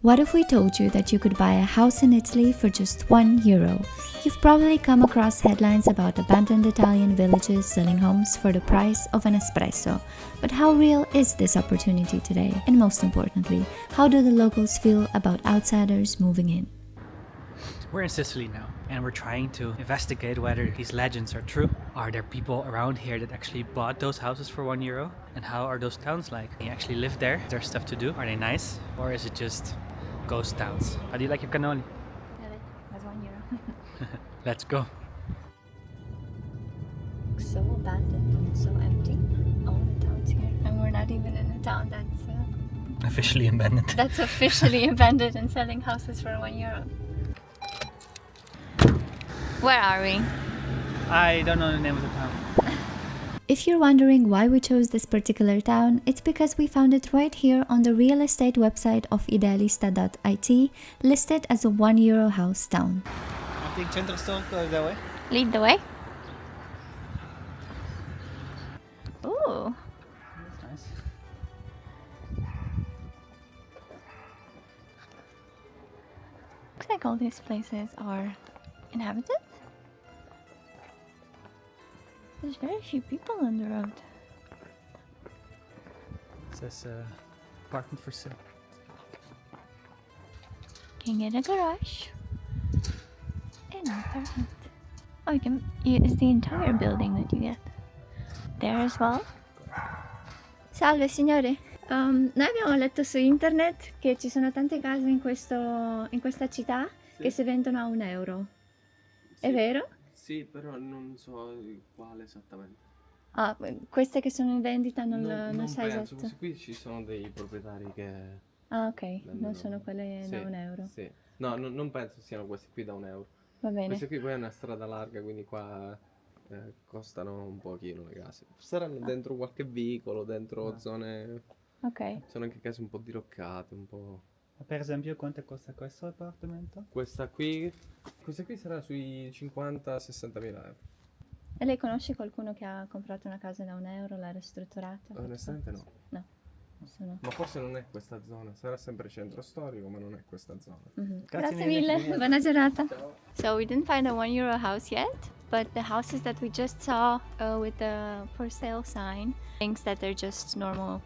What if we told you that you could buy a house in Italy for just €1? You've probably come across headlines about abandoned Italian villages selling homes for the price of an espresso. But how real is this opportunity today? And most importantly, how do the locals feel about outsiders moving in? We're in Sicily now, and we're trying to investigate whether these legends are true. Are there people around here that actually bought those houses for €1? And how are those towns like? Can you actually live there? Is there stuff to do? Are they nice? Or is it just ghost towns? How do you like your cannoli? That's €1. Let's go. So abandoned and so empty. All the towns here. And we're not even in a town that's Officially abandoned. that's officially abandoned and selling houses for €1. Where are we? I don't know the name of the town. If you're wondering why we chose this particular town, it's because we found it right here on the real estate website of idealista.it, listed as a €1 house town. I think Centro Storico is that way. Lead the way. Ooh. That's nice. Looks like all these places are inhabited. There's very few people on the road. It says apartment for sale. Can get a garage and an apartment. Oh, it's the entire building that you get there as well. Salve signore, noi abbiamo letto su internet che ci sono tante case in questa città che si vendono a €1. È vero? Sì, però non so quale esattamente. Ah, queste che sono in vendita non sai penso, esatto. qui ci sono dei proprietari che... Ah, ok, vendono- non sono quelle Sì, da €1. Sì. No, non penso siano questi qui da €1. Va bene. Queste qui poi è una strada larga, quindi qua costano un pochino le case. Saranno dentro qualche vicolo, dentro zone... Ok. Sono anche case un po' diroccate, un po'... Per esempio, quanto costa questo appartamento? Questa qui sarà sui 50-60 mila euro. E lei conosce qualcuno che ha comprato una casa da €1, l'ha ristrutturata? Onestamente no. No, questo no. Ma forse non è questa zona, sarà sempre centro storico, ma non è questa zona. Grazie mille, buona giornata. So we didn't find a €1 house yet, but the houses that we just saw with the for sale sign thinks that they're just normal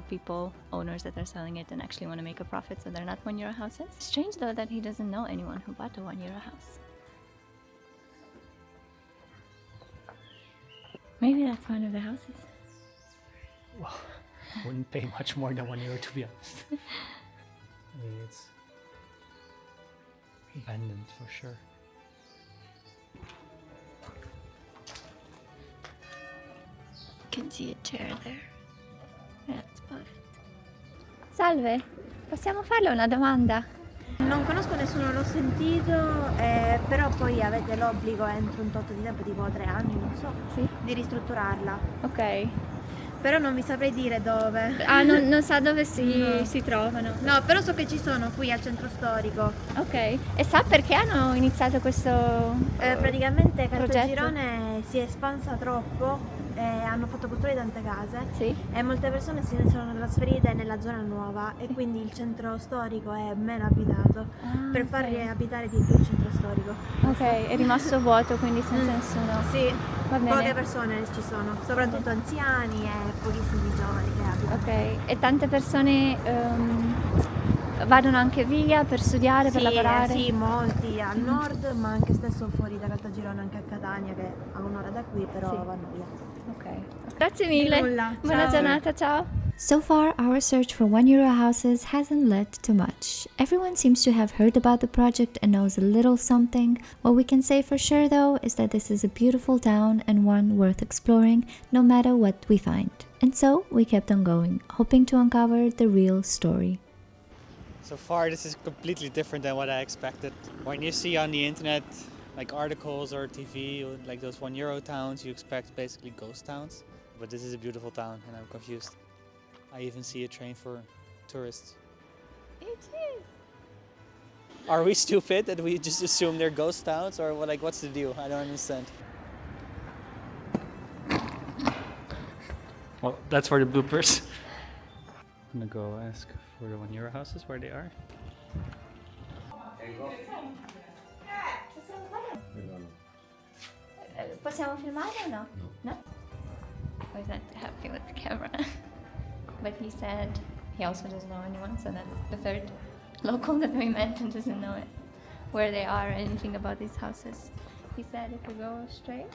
people, owners that are selling it and actually want to make a profit, so they're not €1 houses. Strange though that he doesn't know anyone who bought a €1 house. Maybe that's one of the houses. Well, I wouldn't pay much more than €1 to be honest. I mean, it's abandoned for sure. You can see a chair there. That's about it. Salve, possiamo farle una domanda? Non conosco nessuno, l'ho sentito, però poi avete l'obbligo entro un tot di tempo, tipo 3 anni, non so, Sì. di ristrutturarla. Ok. Però non vi saprei dire dove. Ah, non sa dove si trovano. No, però so che ci sono qui al centro storico. Ok. E sa perché hanno iniziato questo Praticamente progetto? Caltagirone si è espansa troppo e hanno fatto costruire tante case Sì. e molte persone si sono trasferite nella zona nuova e quindi il centro storico è meno abitato per far riabitare di più il centro storico. Ok, è rimasto vuoto, quindi senza nessuno. Sì, Va bene. poche persone ci sono, soprattutto anziani e pochissimi giovani che abitano. Ok, e tante persone vadano anche via per studiare, per lavorare? Sì, molti al nord, ma anche stesso fuori da Caltagirone, anche a Catania, che a un'ora da qui, però Sì. vanno via. Ok. Grazie mille. nulla, Buona ciao. giornata, ciao. So far, our search for €1 houses hasn't led to much. Everyone seems to have heard about the project and knows a little something. What we can say for sure, though, is that this is a beautiful town and one worth exploring, no matter what we find. And so, we kept on going, hoping to uncover the real story. So far, this is completely different than what I expected. When you see on the internet, like articles or TV, like those €1 towns, you expect basically ghost towns. But this is a beautiful town, and I'm confused. I even see a train for tourists. It is. Are we stupid that we just assume they're ghost towns, or what's the deal? I don't understand. Well, that's for the bloopers. I'm gonna go ask for the €1 houses where they are. Possiamo filmare o no? No? I was not happy with the camera. But he said he also doesn't know anyone, so that's the third local that we met and doesn't know it, where they are or anything about these houses. He said if we go straight,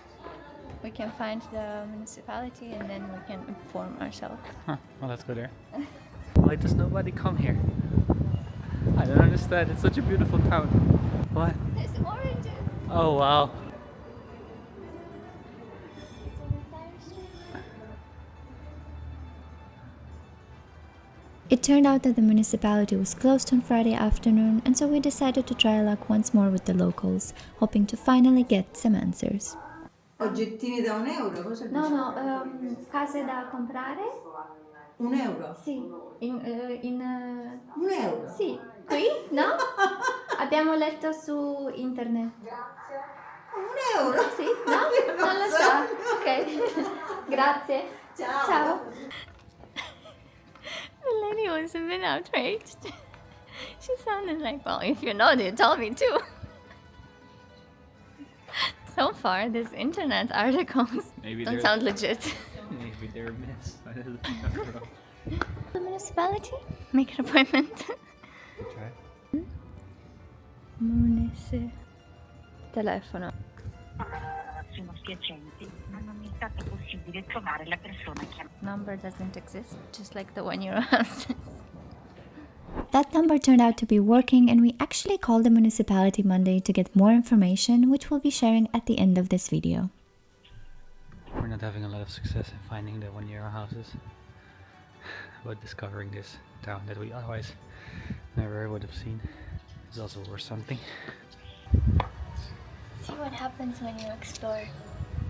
we can find the municipality and then we can inform ourselves. Huh. Well, let's go there. Why does nobody come here? I don't understand. It's such a beautiful town. What? There's oranges! Oh, wow. It turned out that the municipality was closed on Friday afternoon, and so we decided to try luck once more with the locals, hoping to finally get some answers. Oggettini da €1? Cosa No, dici? no, case da comprare? €1? Sì. €1? Sì. Qui? No? Abbiamo letto su internet. €1? Sì? No? Non lo so. Ok. Grazie. Ciao. Ciao. The lady was a bit outraged. She sounded like, well, if you know, you tell me too. So far, these internet articles Maybe don't they're- sound legit. Maybe they're myths. I don't know. The municipality? Make an appointment. Try. Telefono. Sono spiacenti, ma non mi è stato possibile trovare la persona che Number doesn't exist, just like the €1 houses. That number turned out to be working, and we actually called the municipality Monday to get more information, which we'll be sharing at the end of this video. We're not having a lot of success in finding the €1 houses. But discovering this town that we otherwise never would have seen is also worth something. See what happens when you explore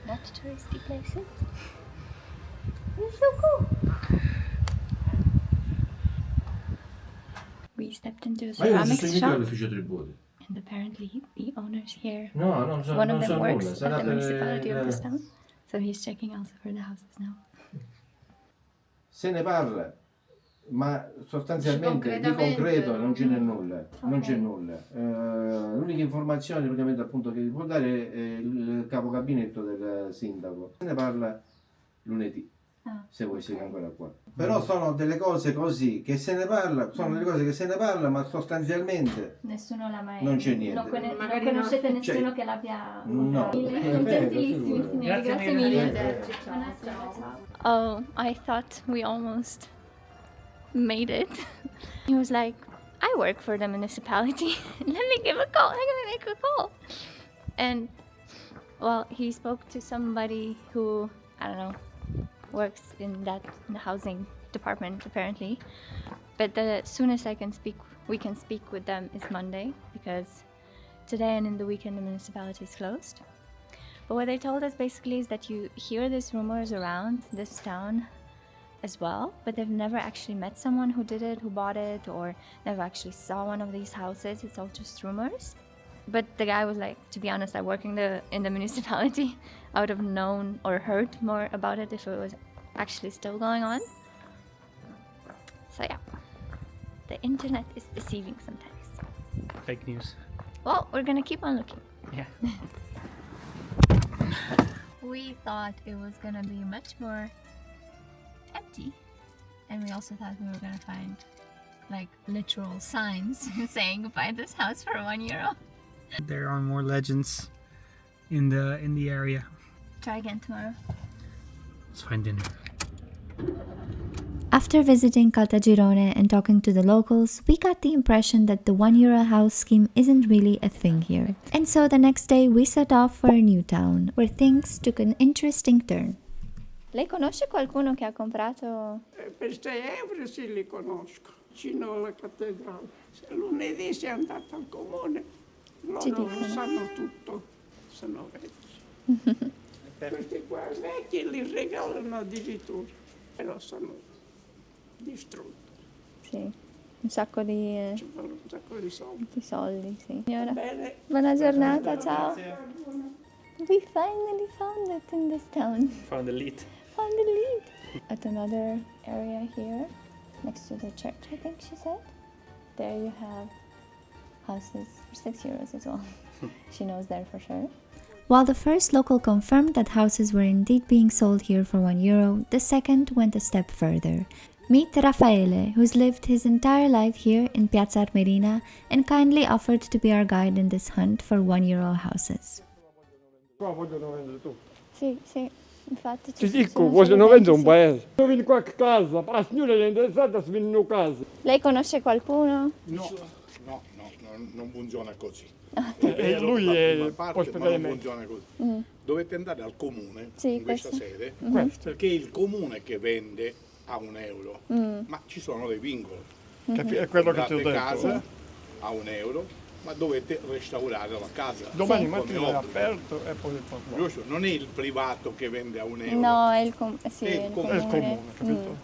not touristy places. It's so cool. We stepped into a Ma io non ceramics sono mica shop, all'ufficio tributi. and apparently the owners here, No, non so, one of non them so works nulla. at Sarà the per municipality of this il- town. So he's checking also for the houses now. Se ne parla, ma sostanzialmente di concreto non ce n'è nulla. Non c'è nulla. L'unica informazione praticamente appunto che vi può dare è il capo gabinetto del sindaco. Se ne parla lunedì. Ah. Se voi siete ancora qua. Però sono delle cose così che se ne parla, sono delle cose che se ne parla, ma sostanzialmente Nessuno l'ha mai. Non c'è niente. Non Magari conoscete no. nessuno Cioè, che l'abbia. no. Gentilissimi Figurati. signori, grazie mille. Oh, I thought we almost made it. He was like, I work for the municipality. Let me give a call. I'm gonna make a call. And well, he spoke to somebody who, I don't know, works in the housing department apparently. But the soonest we can speak with them is Monday, because today and in the weekend the municipality is closed. But what they told us basically is that you hear these rumors around this town as well, but they've never actually met someone who did it, who bought it, or never actually saw one of these houses. It's all just rumors. But the guy was like, to be honest, I work in the municipality. I would have known or heard more about it if it was actually still going on. So yeah, the internet is deceiving sometimes. Fake news. Well, we're gonna keep on looking. Yeah. We thought it was gonna be much more empty, and we also thought we were gonna find like literal signs saying buy this house for €1. There are more legends in the area. Try again tomorrow. Let's find dinner. After visiting Caltagirone and talking to the locals, we got the impression that the €1 house scheme isn't really a thing here. And so the next day we set off for a new town, where things took an interesting turn. Lei conosce qualcuno che ha comprato? Per €6 sì li conosco, vicino alla cattedrale. Se lunedì sei andata al comune, Ci loro dicono. sanno tutto, sono vecchi. Questi qua vecchi li regalano addirittura, però sono distrutti, Sì, un sacco di ci vuole un sacco di soldi. soldi, sì. Signora, Bene, buona giornata, ciao. We finally found it in this town. Found the lead. Found the lead. At another area here, next to the church, I think she said. There you have houses for 6 euros as well. She knows there for sure. While the first local confirmed that houses were indeed being sold here for 1 euro, the second went a step further. Meet Raffaele, who's lived his entire life here in Piazza Armerina and kindly offered to be our guide in this hunt for 1 euro houses. Qua vogliono vendere tutto. Sì, sì, infatti Ti dico, vogliono vendere un paese. Io vieni qua a casa, la signora è interessata a vendere una casa. Lei conosce qualcuno? No, non funziona così. E lui è Parte, può ma spiegare non me. funziona così. Dovete andare al comune Sì, in questa questo. sede, Questo. perché è il comune che vende a 1 euro, ma ci sono dei vincoli. È quello che ti ho Comprate detto. casa a 1 euro, ma dovete restaurare la casa. Domani come mattina è obbligo. aperto e poi parliamo. Giusto? Non è il privato che vende a 1 euro. No, è il, sì, È il il comune. È il comune, capito?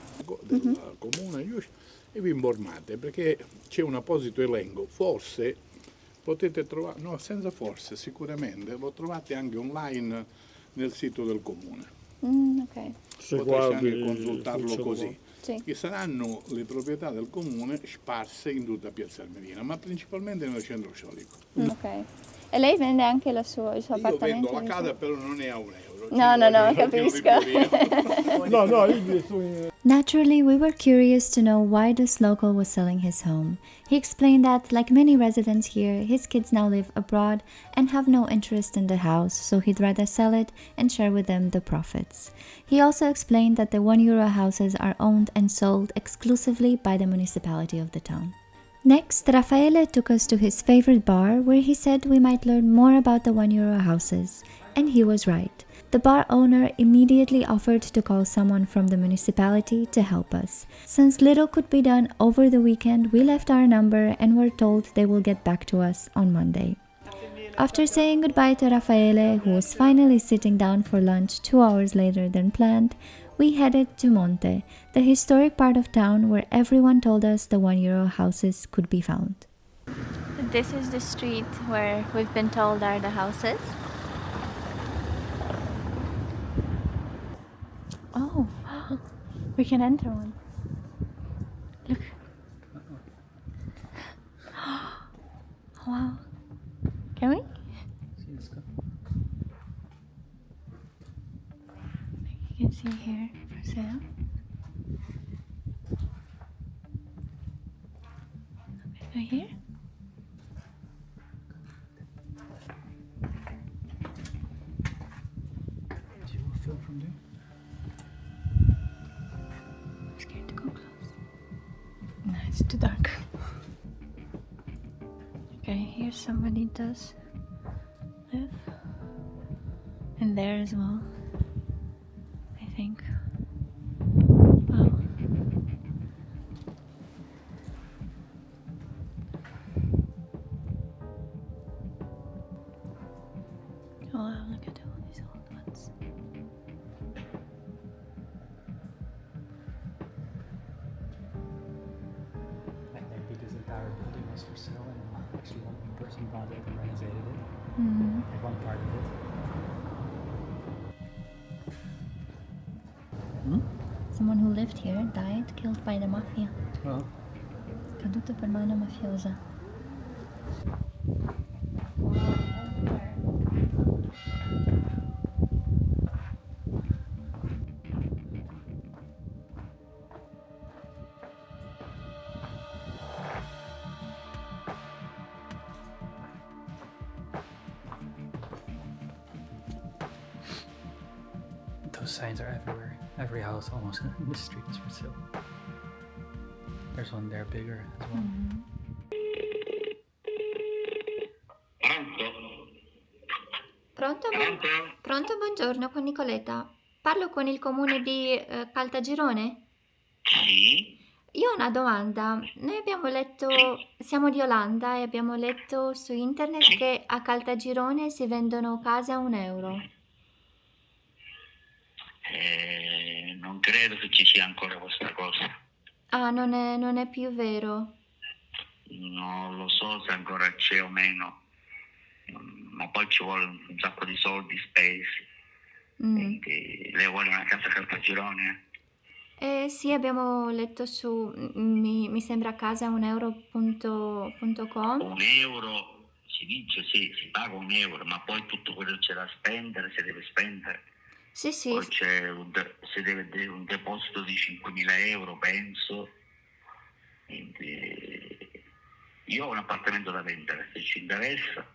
Del comune, giusto? E vi informate perché c'è un apposito elenco. Forse potete trovare, no, senza forse, sicuramente lo trovate anche online nel sito del comune. Ok. Se Potreste guardi anche consultarlo funziona. così. Sì. Che saranno le proprietà del comune sparse in tutta Piazza Armerina, ma principalmente nel centro storico. Ok. E lei vende anche il suo Io appartamento? vendo la vicino? casa, però non è a 1 euro. No, no, no, Ci voglio capisco. io. No, io sono... Naturally, we were curious to know why this local was selling his home. He explained that, like many residents here, his kids now live abroad and have no interest in the house, so he'd rather sell it and share with them the profits. He also explained that the 1 euro houses are owned and sold exclusively by the municipality of the town. Next, Raffaele took us to his favorite bar, where he said we might learn more about the 1 euro houses. And he was right. The bar owner immediately offered to call someone from the municipality to help us. Since little could be done over the weekend, we left our number and were told they will get back to us on Monday. After saying goodbye to Raffaele, who was finally sitting down for lunch 2 hours later than planned, we headed to Monte, the historic part of town where everyone told us the 1 euro houses could be found. This is the street where we've been told are the houses. Oh, we can enter one. Look. Wow. Can we? You can see here for sale. Okay, go here. Do you film from there? I'm scared to go close. No, it's too dark. Okay, here somebody does live. And there as well, I think. Wow. Oh wow, look at all these old ones. Like maybe this entire building was for sale and actually one person bought it and renovated it. Mm-hmm. Like one part of it. Someone who lived here died, killed by the mafia. Well, Caduto per mano mafiosa. those signs are everywhere. Every house almost in the street is for sale. There's one there bigger as well. Pronto? Pronto? Pronto, buongiorno, con Nicoletta. Parlo con il comune di Caltagirone? Sì. Io ho una domanda. Noi abbiamo letto, siamo di Olanda e abbiamo letto su internet Sì. che a Caltagirone si vendono case a 1 euro. Non credo che ci sia ancora questa cosa. Ah, non è più vero. Non lo so se ancora c'è o meno. Ma poi ci vuole un sacco di soldi spesi. Mm. Quindi lei vuole una casa a Caltagirone? Sì, abbiamo letto su, mi sembra casa 1euro.com. 1 euro si dice sì, si paga 1 euro, ma poi tutto quello che c'è da spendere, si deve spendere. Sì, sì, Poi si deve un deposito di 5.000 euro, penso. Quindi, io ho un appartamento da vendere, se ci interessa.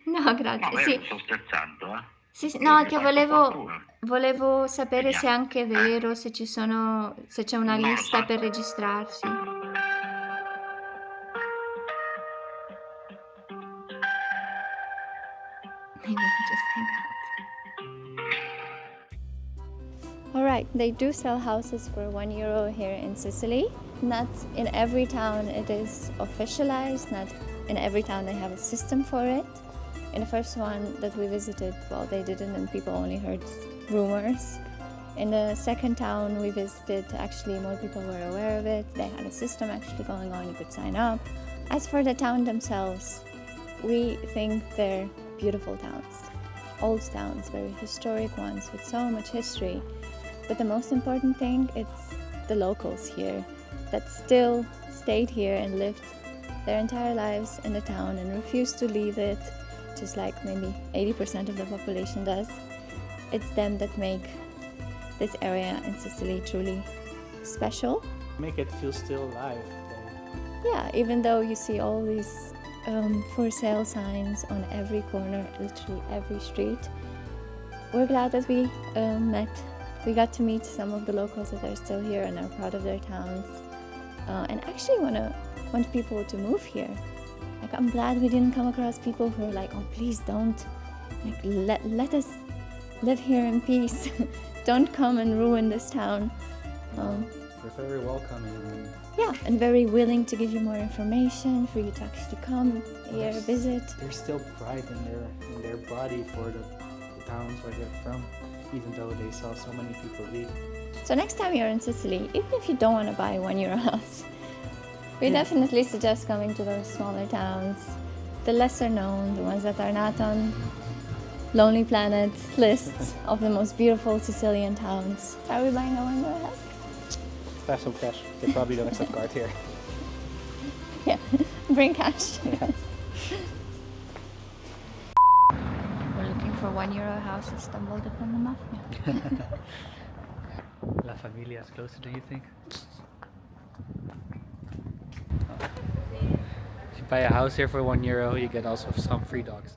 no, No, grazie. vero, Sì, sto scherzando, eh. sì, sì, Io no, mi che faccio fortuna. volevo sapere se è Vediamo. anche vero, se c'è una Non lo lista so. per registrarsi. Maybe we just hang out. Alright, they do sell houses for €1 here in Sicily. Not in every town it is officialized, not in every town they have a system for it. In the first one that we visited, well, they didn't, and people only heard rumors. In the second town we visited, actually more people were aware of it. They had a system actually going on, you could sign up. As for the town themselves, we think they're beautiful towns. Old towns, very historic ones with so much history. But the most important thing, it's the locals here that still stayed here and lived their entire lives in the town and refused to leave it, just like maybe 80% of the population does. It's them that make this area in Sicily truly special. Make it feel still alive. Yeah, even though you see all these for sale signs on every corner, literally every street, we're glad that we got to meet some of the locals that are still here and are proud of their towns, and actually want people to move here. Like, I'm glad we didn't come across people who are like, oh, please don't, like, let us live here in peace. Don't come and ruin this town. They're very welcoming. And Yeah, and very willing to give you more information for you to actually come here, visit. there's still pride in their body for the towns where they're from, even though they saw so many people leave. So next time you're in Sicily, even if you don't want to buy a €1 house, we definitely suggest coming to those smaller towns, the lesser known, the ones that are not on Lonely Planet lists of the most beautiful Sicilian towns. Are we buying a €1 house? Have some cash. They probably don't accept card here. Yeah, bring cash. Yeah. We're looking for €1 house and stumbled upon the mafia. La Familia is closer than you think. If you buy a house here for €1, you get also some free dogs.